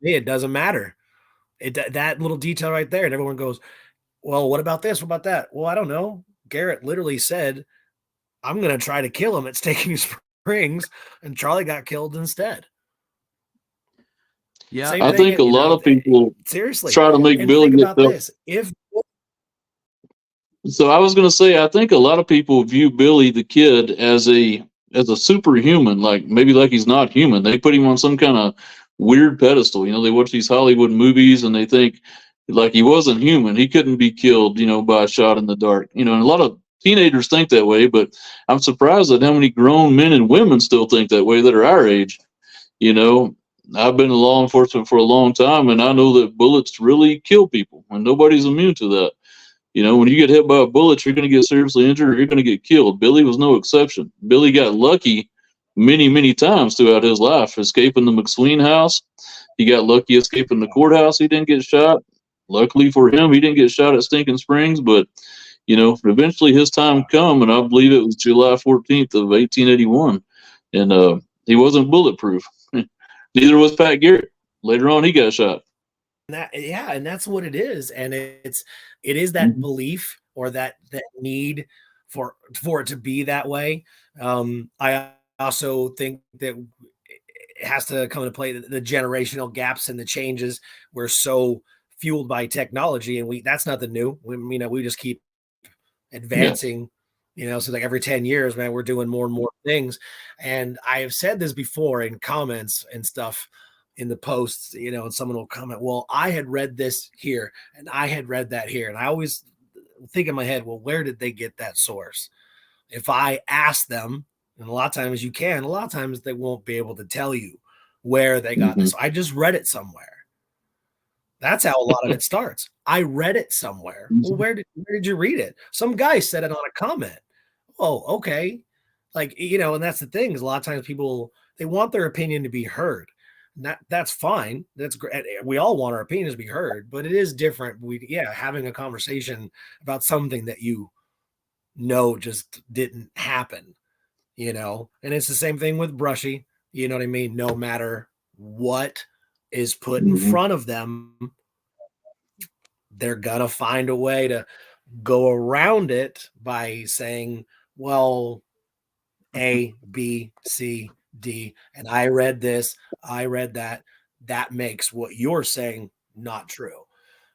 Speaker 2: it doesn't matter. That little detail right there, and everyone goes, well, what about this? What about that? Well, I don't know. Garrett literally said, I'm going to try to kill him at Staking Springs, and Charlie got killed instead.
Speaker 1: Yeah, I think a lot of people
Speaker 2: seriously
Speaker 1: try to make Billy
Speaker 2: think about this.
Speaker 1: So I was going to say, I think a lot of people view Billy the Kid as a superhuman, like maybe like he's not human. They put him on some kind of weird pedestal. You know, they watch these Hollywood movies and they think like he wasn't human. He couldn't be killed, you know, by a shot in the dark. You know, and a lot of teenagers think that way, but I'm surprised at how many grown men and women still think that way that are our age. You know, I've been in law enforcement for a long time, and I know that bullets really kill people, and nobody's immune to that. You know, when you get hit by a bullet, you're going to get seriously injured or you're going to get killed. Billy was no exception. Billy got lucky many, many times throughout his life, escaping the McSween house. He got lucky escaping the courthouse. He didn't get shot. Luckily for him, he didn't get shot at Stinking Springs, but, you know, eventually his time come, and I believe it was July 14th of 1881, and he wasn't bulletproof. Neither was Pat Garrett. Later on, he got shot.
Speaker 2: And that's what it is. And it is that belief or that need for it to be that way. I also think that it has to come into play the generational gaps and the changes. We're so fueled by technology, and that's nothing new. We just keep advancing. So like every 10 years, man, we're doing more and more things. And I have said this before in comments and stuff in the posts, and someone will comment, well, I had read this here and I had read that here. And I always think in my head, well, where did they get that source? If I ask them, and a lot of times you can, a lot of times they won't be able to tell you where they got this. I just read it somewhere. That's how a lot of it starts. I read it somewhere. Well, where did you read it? Some guy said it on a comment. Oh, okay. Like, and that's the thing is a lot of times people, they want their opinion to be heard. That's fine. That's great. We all want our opinions to be heard, but it is different. Having a conversation about something that just didn't happen, and it's the same thing with Brushy. You know what I mean? No matter what is put in front of them, they're gonna find a way to go around it by saying, well, A, B, C, D, and I read this, I read that. That makes what you're saying not true.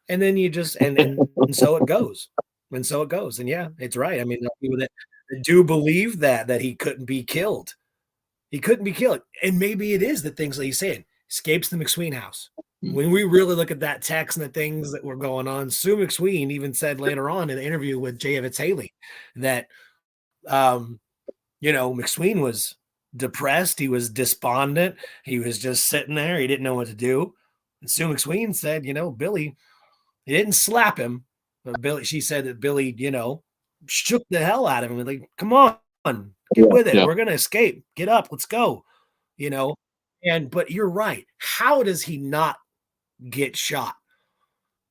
Speaker 2: And then you just and so it goes. And so it goes. And yeah, it's right. I mean, people that do believe that he couldn't be killed. He couldn't be killed. And maybe it is the things that he's saying. Escapes the McSween house. When we really look at that text and the things that were going on, Sue McSween even said later on in the interview with J. Evans Haley that, McSween was depressed. He was despondent. He was just sitting there. He didn't know what to do. And Sue McSween said, Billy, he didn't slap him. But she said that Billy, shook the hell out of him. Like, come on, get with it. Yeah. We're going to escape. Get up. Let's go. But you're right. How does he not get shot?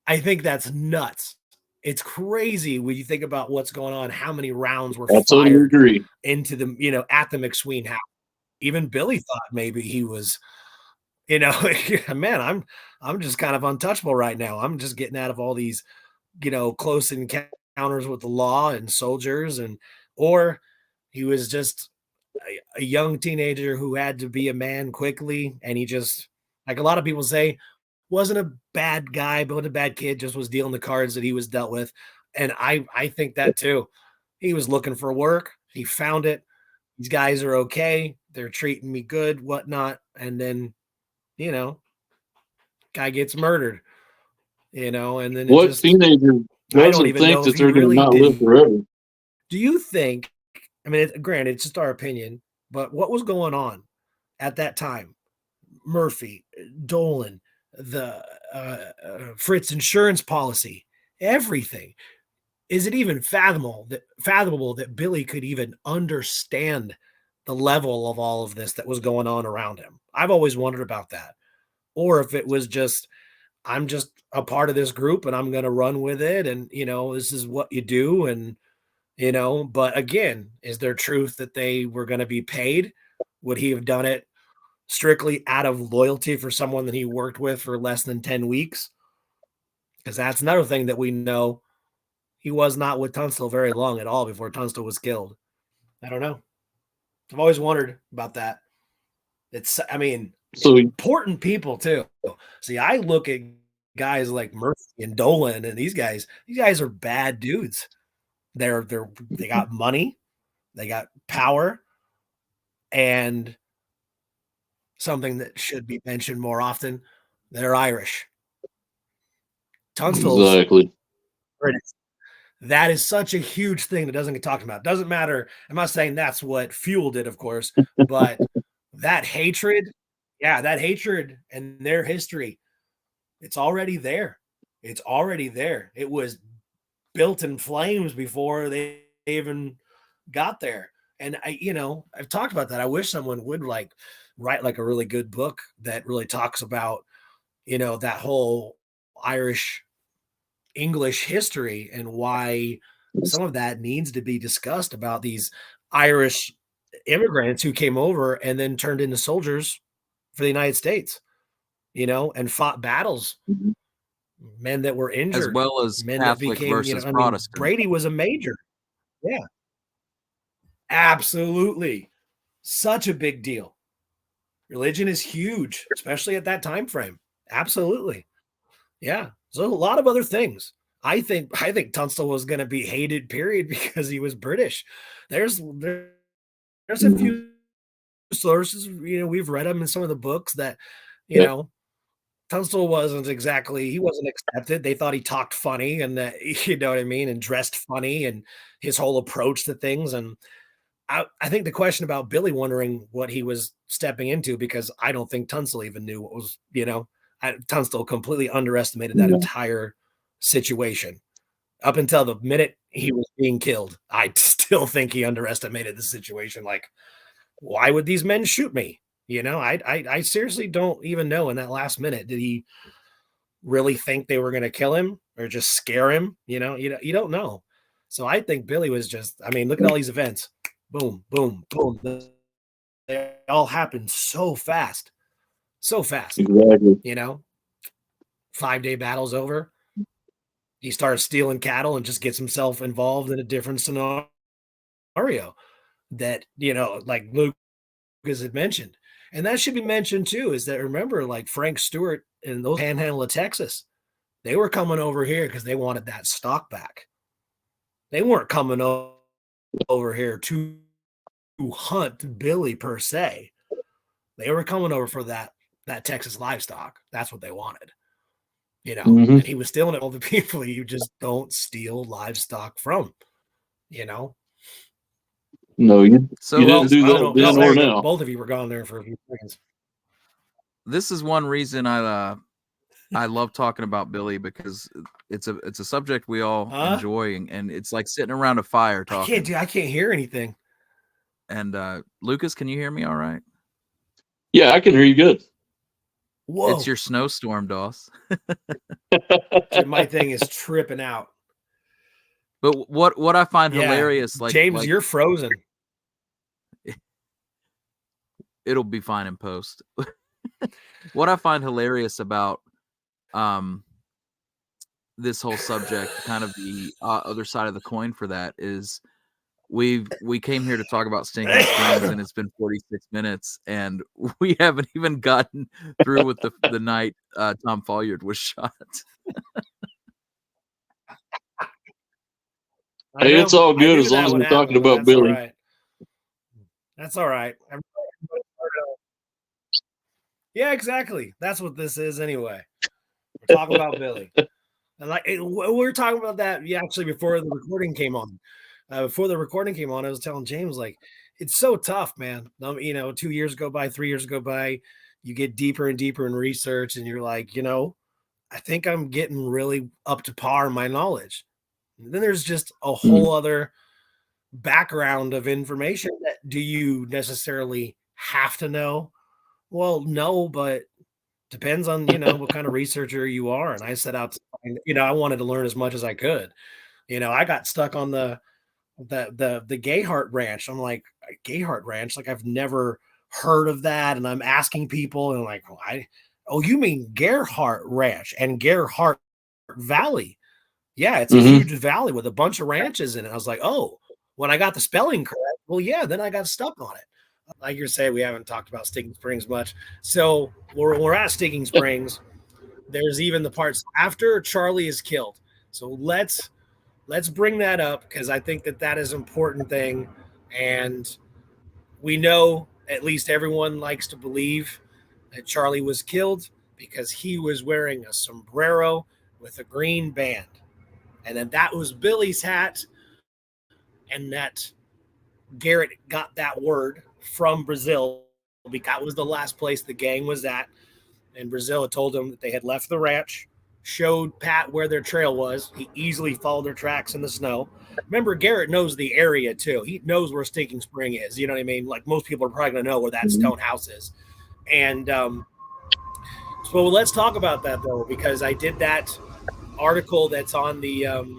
Speaker 2: I think that's nuts. It's crazy when you think about what's going on, how many rounds were fired into the, at the McSween house. Even Billy thought maybe he was, man, I'm just kind of untouchable right now. I'm just getting out of all these, close encounters with the law and soldiers, or he was just a young teenager who had to be a man quickly. And he just, like a lot of people say, wasn't a bad guy, but a bad kid, just was dealing the cards that he was dealt with. And I think that too. He was looking for work. He found it. These guys are okay. They're treating me good, whatnot. And then, guy gets murdered, and then
Speaker 1: what teenager doesn't think that they're going to not live forever?
Speaker 2: Do you think, I mean, granted, it's just our opinion, but what was going on at that time? Murphy, Dolan, the Fritz insurance policy, everything. Is it even fathomable that Billy could even understand the level of all of this that was going on around him? I've always wondered about that. Or if it was just, I'm just a part of this group and I'm going to run with it. And, this is what you do. And, but again, is there truth that they were going to be paid? Would he have done it strictly out of loyalty for someone that he worked with for less than 10 weeks? Because that's another thing that we know. He was not with Tunstall very long at all before Tunstall was killed. I don't know. I've always wondered about that. So important people too. See, I look at guys like Murphy and Dolan and these guys are bad dudes. They got money, they got power, and something that should be mentioned more often, they're Irish. Tunstall's
Speaker 1: exactly.
Speaker 2: That is such a huge thing that doesn't get talked about. Doesn't matter. I'm not saying that's what fueled it, of course, but that hatred, and their history, it's already there. It's already there. It was built in flames before they even got there. And I've talked about that. I wish someone would write like a really good book that really talks about, that whole Irish English history and why some of that needs to be discussed about these Irish immigrants who came over and then turned into soldiers for the United States, and fought battles, men that were injured,
Speaker 3: as well as
Speaker 2: men
Speaker 3: Catholic
Speaker 2: that became,
Speaker 3: versus Protestant.
Speaker 2: Brady was a major. Yeah. Absolutely. Such a big deal. Religion is huge, especially at that time frame. Absolutely. Yeah. So a lot of other things. I think Tunstall was going to be hated, period, because he was British. There's a
Speaker 1: Mhm.
Speaker 2: few sources, we've read them in some of the books that, you
Speaker 1: Yeah.
Speaker 2: know, Tunstall he wasn't accepted. They thought he talked funny and that, you know what I mean, and dressed funny and his whole approach to things. And I think the question about Billy wondering what he was stepping into, because I don't think Tunstall even knew what was, Tunstall completely underestimated that
Speaker 1: Yeah.
Speaker 2: entire situation. Up until the minute he was being killed, I still think he underestimated the situation. Like, why would these men shoot me? I seriously don't even know in that last minute, did he really think they were going to kill him or just scare him? You don't know. So I think Billy was just, I mean, look at all these events. Boom, boom, boom. They all happened so fast. So fast.
Speaker 1: Exactly.
Speaker 2: 5-day battle's over. He starts stealing cattle and just gets himself involved in a different scenario that, like Lucas had mentioned. And that should be mentioned too, is that remember, like Frank Stewart and those panhandle of Texas, they were coming over here because they wanted that stock back. They weren't coming over here to hunt Billy per se. They were coming over for that Texas livestock. That's what they wanted.
Speaker 1: Hmm.
Speaker 2: And he was stealing it from all the people you just don't steal livestock from, you know.
Speaker 1: No, you
Speaker 3: So
Speaker 1: didn't
Speaker 2: Well,
Speaker 1: do
Speaker 2: I don't
Speaker 1: that
Speaker 2: know.
Speaker 1: then
Speaker 2: No,
Speaker 1: or
Speaker 2: there you go.
Speaker 1: now.
Speaker 2: Both of you were gone there for a few seconds.
Speaker 3: this is one reason I love talking about Billy, because it's a subject we all
Speaker 2: Huh?
Speaker 3: enjoy, and it's like sitting around a fire talking.
Speaker 2: I can't hear anything.
Speaker 3: And Lucas, can you hear me all right?
Speaker 1: Yeah, I can hear you good.
Speaker 3: It's
Speaker 2: Whoa.
Speaker 3: your snowstorm, Doss.
Speaker 2: My thing is tripping out.
Speaker 3: But what I find
Speaker 2: Yeah.
Speaker 3: hilarious,
Speaker 2: James, you're frozen.
Speaker 3: it'll be fine in post. What I find hilarious about um this whole subject, kind of the other side of the coin for that, is we came here to talk about Stinking Springs, and it's been 46 minutes, and we haven't even gotten through with the night Tom Folliard was shot.
Speaker 2: I
Speaker 1: Hey, it's
Speaker 2: know.
Speaker 1: all
Speaker 2: I
Speaker 1: good
Speaker 2: knew
Speaker 1: as long
Speaker 2: that
Speaker 1: as
Speaker 2: would
Speaker 1: we're talking
Speaker 2: happen, but
Speaker 1: about
Speaker 2: that's all
Speaker 1: Billy.
Speaker 2: right. That's all right. Yeah, exactly. That's what this is anyway. We're talking about Billy. And we were talking about that, yeah, actually before the recording came on. Before the recording came on, I was telling James, like, it's so tough, man. 2 years go by, 3 years go by, you get deeper and deeper in research, and you're like, I think I'm getting really up to par in my knowledge. And then there's just a
Speaker 1: Mhm.
Speaker 2: whole other background of information that do you necessarily have to know? Well, no, but depends on, what kind of researcher you are. And I set out to find, I wanted to learn as much as I could. I got stuck on the Gayhart Ranch. I'm like, Gayhart Ranch? Like I've never heard of that. And I'm asking people and I'm like, oh, you mean Gerhardt Ranch and Gerhardt Valley? Yeah, it's a
Speaker 1: Mhm.
Speaker 2: huge valley with a bunch of ranches in it. I was like, oh, when I got the spelling correct, well, yeah, then I got stuck on it. Like you say, we haven't talked about Stinking Springs much. So we're at Stinking Springs. There's even the parts after Charlie is killed. So let's bring that up because I think that is an important thing. And we know at least everyone likes to believe that Charlie was killed because he was wearing a sombrero with a green band. And then that was Billy's hat. And that Garrett got that word from Brazil because that was the last place the gang was at. And Brazil had told him that they had left the ranch, showed Pat where their trail was. He easily followed their tracks in the snow. Remember, Garrett knows the area too. He knows where Stinking Spring is. You know what I mean? Like most people are probably going to know where that
Speaker 1: Mhm.
Speaker 2: stone house is. And so let's talk about that though, because I did that article that's on the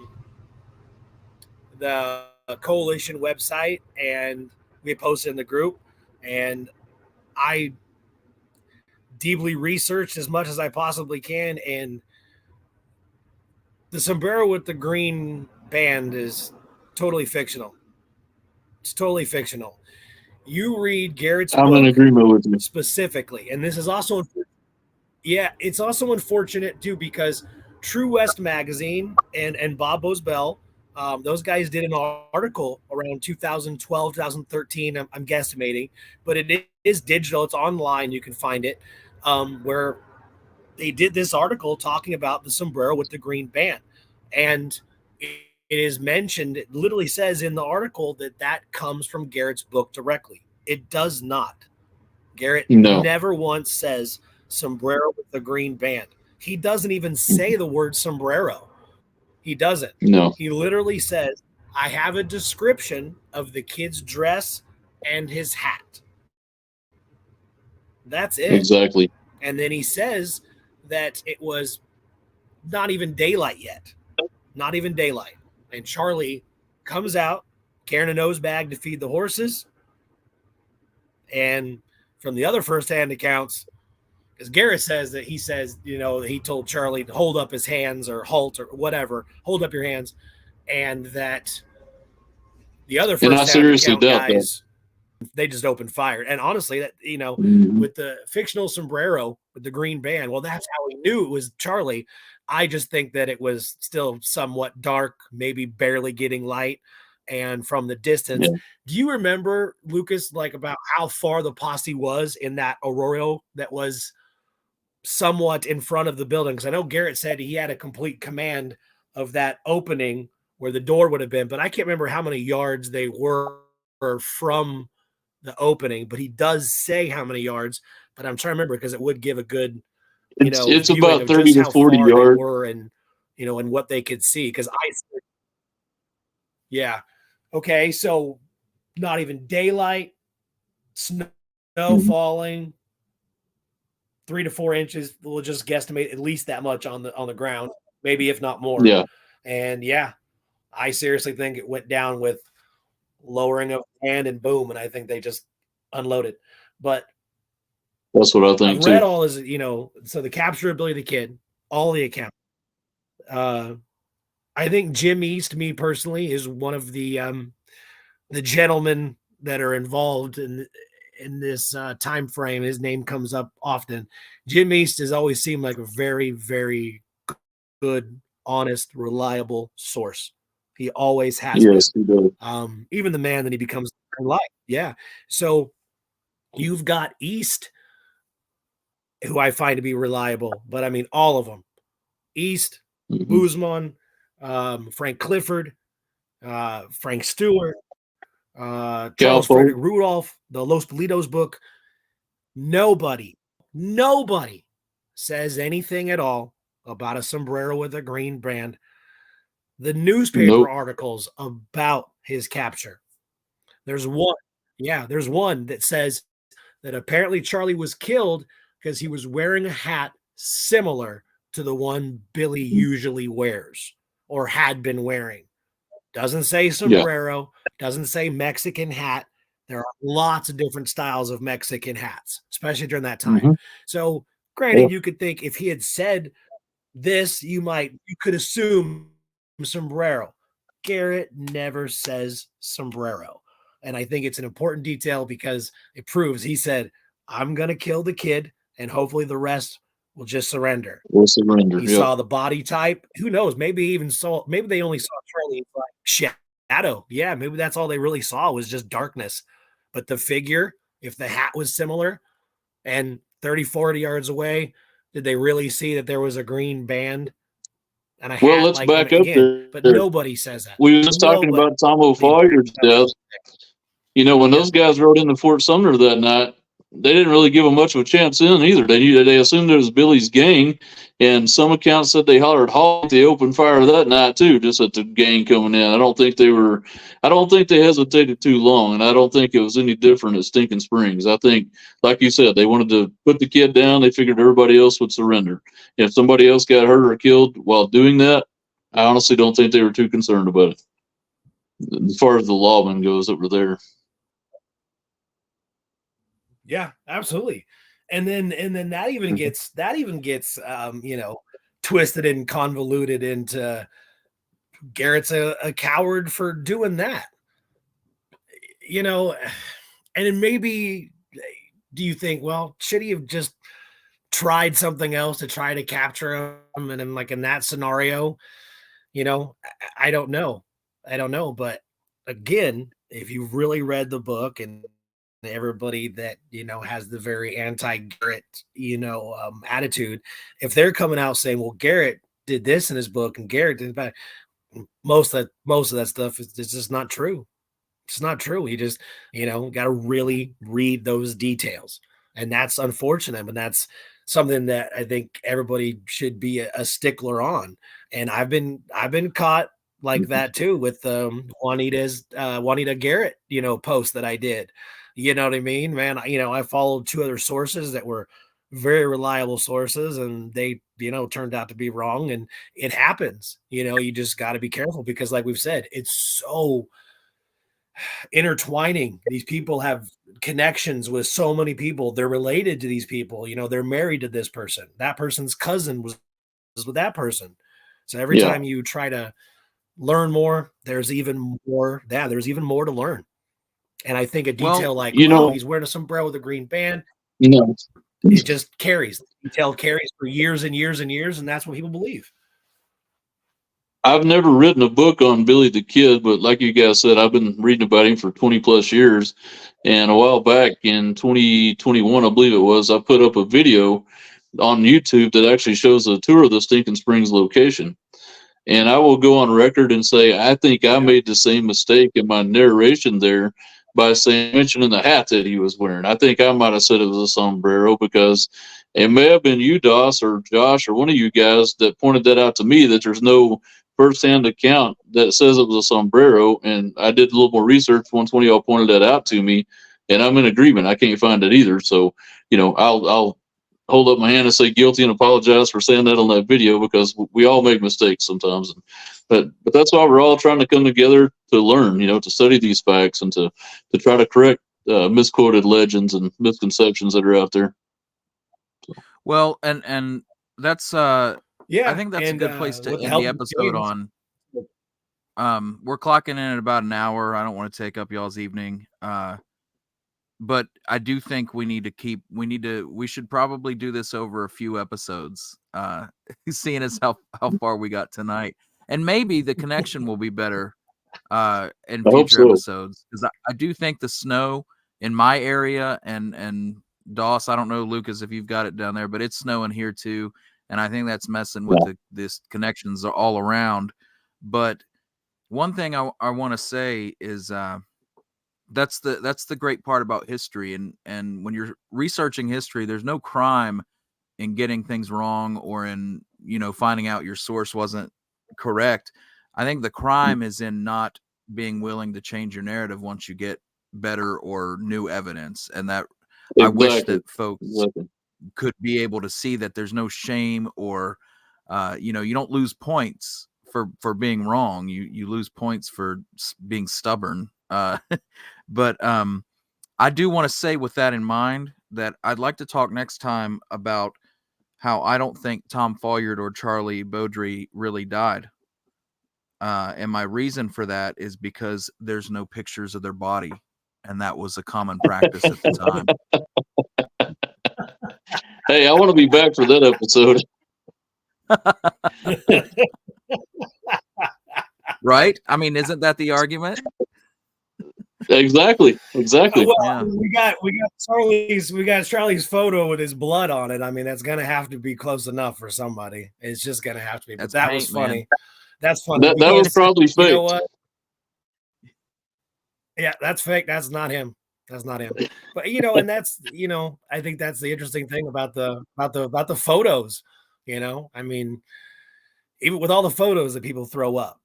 Speaker 2: coalition website, and we posted in the group. And I deeply researched as much as I possibly can, and the sombrero with the green band is totally fictional. It's totally fictional. You read Garrett's
Speaker 1: I'm in
Speaker 2: book
Speaker 1: agreement with you.
Speaker 2: specifically, and this is also, yeah, it's also unfortunate too because True West magazine and Bob Bosbell, those guys did an article around 2012, 2013. I'm guesstimating, but it is digital. It's online. You can find it, where they did this article talking about the sombrero with the green band, and it is mentioned. It literally says in the article that that comes from Garrett's book directly. It does not. Garrett
Speaker 1: No,
Speaker 2: never once says sombrero with the green band. He doesn't even say the word sombrero. He doesn't.
Speaker 1: no,
Speaker 2: He literally says, I have a description of the kid's dress and his hat. That's it.
Speaker 1: exactly.
Speaker 2: And then he says that it was not even daylight yet. Not even daylight. And Charlie comes out carrying a nose bag to feed the horses. And from the other firsthand accounts, because Garrett says that he says, he told Charlie to hold up his hands or halt or whatever, hold up your hands, and that the other
Speaker 1: And I
Speaker 2: firsthand
Speaker 1: seriously
Speaker 2: account
Speaker 1: doubt that.
Speaker 2: guys, they just opened fire. And honestly, that
Speaker 1: Mhm.
Speaker 2: with the fictional sombrero with the green band, well, that's how he knew it was Charlie. I just think that it was still somewhat dark, maybe barely getting light. And from the distance,
Speaker 1: Yeah.
Speaker 2: do you remember, Lucas, like about how far the posse was in that arroyo that was somewhat in front of the building? Because I know Garrett said he had a complete command of that opening where the door would have been, but I can't remember how many yards they were from the opening, but he does say how many yards, but I'm trying to remember because it would give a good,
Speaker 1: It's
Speaker 2: viewing
Speaker 1: about
Speaker 2: of
Speaker 1: 30
Speaker 2: just
Speaker 1: to
Speaker 2: how
Speaker 1: 40
Speaker 2: far they
Speaker 1: yards.
Speaker 2: were and, and what they could see. Because yeah. Okay. So not even daylight, snow
Speaker 1: Mhm.
Speaker 2: falling, 3 to 4 inches. We'll just guesstimate at least that much on the ground, maybe if not more.
Speaker 1: Yeah,
Speaker 2: And yeah, I seriously think it went down with lowering of the hand and boom, and I think they just unloaded. But
Speaker 1: that's what I
Speaker 2: I've
Speaker 1: think
Speaker 2: read
Speaker 1: too.
Speaker 2: all his, so the capture ability of the kid, all the accounts. Uh, I think Jim East, me personally, is one of the gentlemen that are involved in this time frame. His name comes up often. Jim East has always seemed like a very, very good, honest, reliable source. He always has been.
Speaker 1: Yes, he does.
Speaker 2: Even the man that he becomes in life. Yeah. So you've got East, who I find to be reliable, but I mean all of them. East,
Speaker 1: Mhm.
Speaker 2: Boozman, Frank Clifford, Frank Stewart, Charles
Speaker 1: Cowpoke.
Speaker 2: Frederick Rudolph, the Los Politos book. Nobody says anything at all about a sombrero with a green brand. The newspaper
Speaker 1: Nope.
Speaker 2: articles about his capture. There's one, yeah, there's one that says that apparently Charlie was killed because he was wearing a hat similar to the one Billy usually wears or had been wearing. Doesn't say
Speaker 1: Yeah.
Speaker 2: sombrero, doesn't say Mexican hat. There are lots of different styles of Mexican hats, especially during that time.
Speaker 1: Hmm.
Speaker 2: So,
Speaker 1: Yeah.
Speaker 2: granted, you could think if he had said this, you could assume sombrero. Garrett never says sombrero. And I think it's an important detail because it proves he said, I'm going to kill the kid and hopefully the rest will just surrender.
Speaker 1: We'll surrender.
Speaker 2: He
Speaker 1: Yep.
Speaker 2: saw the body type. Who knows? Maybe they only saw Charlie like shadow. Yeah, maybe that's all they really saw was just darkness. But the figure, if the hat was similar and 30, 40 yards away, did they really see that there was a green band and a
Speaker 1: Well,
Speaker 2: hat?
Speaker 1: let's
Speaker 2: Like, I
Speaker 1: back
Speaker 2: mean,
Speaker 1: up
Speaker 2: again,
Speaker 1: there.
Speaker 2: but nobody says that.
Speaker 1: We were just talking
Speaker 2: Nobody.
Speaker 1: about Tom O'Foyer's death. When
Speaker 2: Yeah.
Speaker 1: those guys rode into Fort Sumner that night, they didn't really give him much of a chance in either. They assumed it was Billy's gang, and some accounts said they hollered halt. They opened fire that night too, just at the gang coming in. I don't think they hesitated too long, and I don't think it was any different at Stinking Springs. I think, like you said, they wanted to put the kid down. They figured everybody else would surrender. If somebody else got hurt or killed while doing that, I honestly don't think they were too concerned about it. As far as the lawman goes that were there.
Speaker 2: Yeah, absolutely. And then that even gets twisted and convoluted into Garrett's a coward for doing that. you know, and then maybe do you think, well, should he have just tried something else to try to capture him? And then, like in that scenario, I don't know. I don't know. But again, if you've really read the book and everybody that has the very anti-Garrett attitude, if they're coming out saying, well, Garrett did this in his book and Garrett did that, most of that stuff is just not true. It's not true. You just, got to really read those details. And that's unfortunate. And that's something that I think everybody should be a stickler on. And I've been caught like that too with Juanita Garrett, post that I did. You know what I mean, man? I followed two other sources that were very reliable sources, and they, turned out to be wrong. And it happens. You just got to be careful because, like we've said, it's so intertwining. These people have connections with so many people. They're related to these people. They're married to this person. That person's cousin was with that person. So every time you try to learn more, there's even more. Yeah, there's even more to learn. And I think a detail like, he's wearing a sombrero with a green band, it just carries. The detail carries for years and years and years, and that's what people believe.
Speaker 1: I've never written a book on Billy the Kid, but like you guys said, I've been reading about him for 20 plus years. And a while back in 2021, I believe it was, I put up a video on YouTube that actually shows a tour of the Stinking Springs location. And I will go on record and say, I think I made the same mistake in my narration there by mentioning the hat that he was wearing. I think I might have said it was a sombrero because it may have been you, Doss, or Josh, or one of you guys that pointed that out to me, that there's no firsthand account that says it was a sombrero. And I did a little more research once one of y'all pointed that out to me, and I'm in agreement. I can't find it either. So, I'll hold up my hand and say guilty and apologize for saying that on that video, because we all make mistakes sometimes. But that's why we're all trying to come together to learn, to study these facts and to try to correct misquoted legends and misconceptions that are out there.
Speaker 3: Well, and that's I think that's a good place to end the episode on. We're clocking in at about an hour. I don't want to take up y'all's evening. But I do think we should probably do this over a few episodes, seeing as how far we got tonight. And maybe the connection will be better in future episodes. Because I do think the snow in my area and Doss, I don't know, Lucas, if you've got it down there, but it's snowing here too. And I think that's messing with this connections all around. But one thing I want to say is that's the great part about history, and when you're researching history, there's no crime in getting things wrong or in finding out your source wasn't correct. I think the crime is in not being willing to change your narrative once you get better or new evidence. And that I wish that folks could be able to see that there's no shame or you don't lose points for being wrong. You lose points for being stubborn. But I do want to say, with that in mind, that I'd like to talk next time about how I don't think Tom Follard or Charlie Beaudry really died. And my reason for that is because there's no pictures of their body, and that was a common practice at the time.
Speaker 1: Hey, I want to be back for that episode.
Speaker 3: Right? I mean, isn't that the argument?
Speaker 1: Exactly.
Speaker 2: Well,
Speaker 3: Yeah.
Speaker 2: we got Charlie's photo with his blood on it. I mean, that's gonna have to be close enough for somebody. It's just gonna have to be. But that was funny. Man. That's funny.
Speaker 1: That was probably fake.
Speaker 2: You know what? Yeah, that's fake. That's not him. That's not him. But and that's I think that's the interesting thing about the photos. I mean, even with all the photos that people throw up,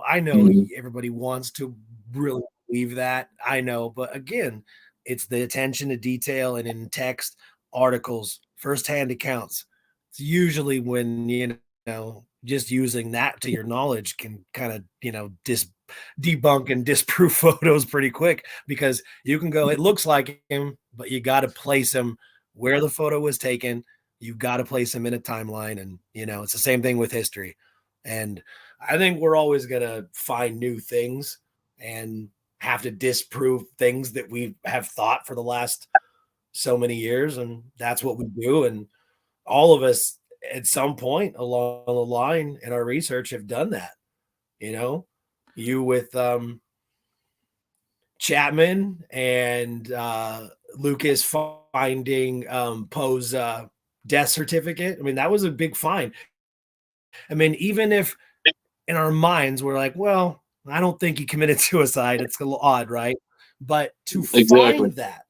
Speaker 2: I know everybody wants to really believe that. I know, but again, it's the attention to detail, and in text, articles, firsthand accounts. It's usually when just using that to your knowledge can kind of debunk and disprove photos pretty quick, because you can go, it looks like him, but you got to place him where the photo was taken. You've got to place him in a timeline, and it's the same thing with history. And I think we're always going to find new things and have to disprove things that we have thought for the last so many years, and that's what we do. And all of us at some point along the line in our research have done that. You with Chapman and Lucas finding Poe's death certificate. I mean, that was a big find. I mean, even if in our minds we're like, well, I don't think he committed suicide, it's a little odd, right? But to find that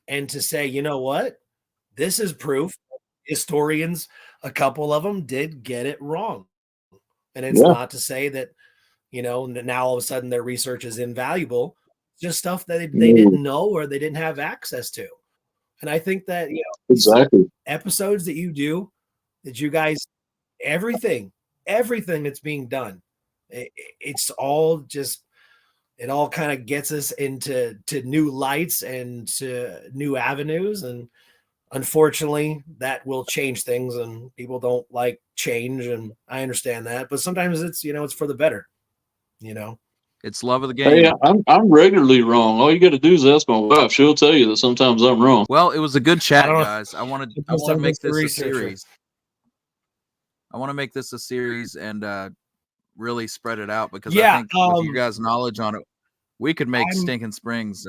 Speaker 2: and to say, you know what, this is proof. Historians, a couple of them did get it wrong. And it's not to say that, now all of a sudden their research is invaluable. Just stuff that they didn't know or they didn't have access to. And I think that, episodes that you do, that you guys, everything that's being done, it's all just, it all kind of gets us into new lights and to new avenues. And unfortunately, that will change things, and people don't like change. And I understand that, but sometimes it's, it's for the better,
Speaker 3: It's love of the game.
Speaker 1: Hey, I'm regularly wrong. All you got to do is ask my wife. She'll tell you that sometimes I'm wrong.
Speaker 3: Well, it was a good chat, guys. I want to make this a
Speaker 2: researcher.
Speaker 3: series. I want to make this a series and really spread it out, because I think with you guys' knowledge on it, we could make Stinking Springs,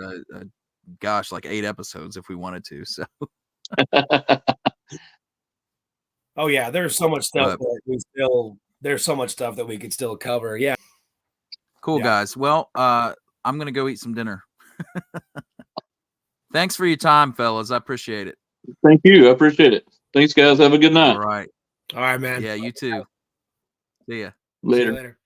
Speaker 3: gosh, like 8 episodes if we wanted to. So.
Speaker 2: Oh yeah, there's so much stuff there's so much stuff that we could still cover. Yeah.
Speaker 3: Cool, guys. Well, I'm going to go eat some dinner. Thanks for your time, fellas. I appreciate it.
Speaker 1: Thank you. I appreciate it. Thanks, guys. Have a good night.
Speaker 3: All right.
Speaker 2: All right, man.
Speaker 3: Yeah, you too. See ya.
Speaker 1: Later.
Speaker 2: See you later.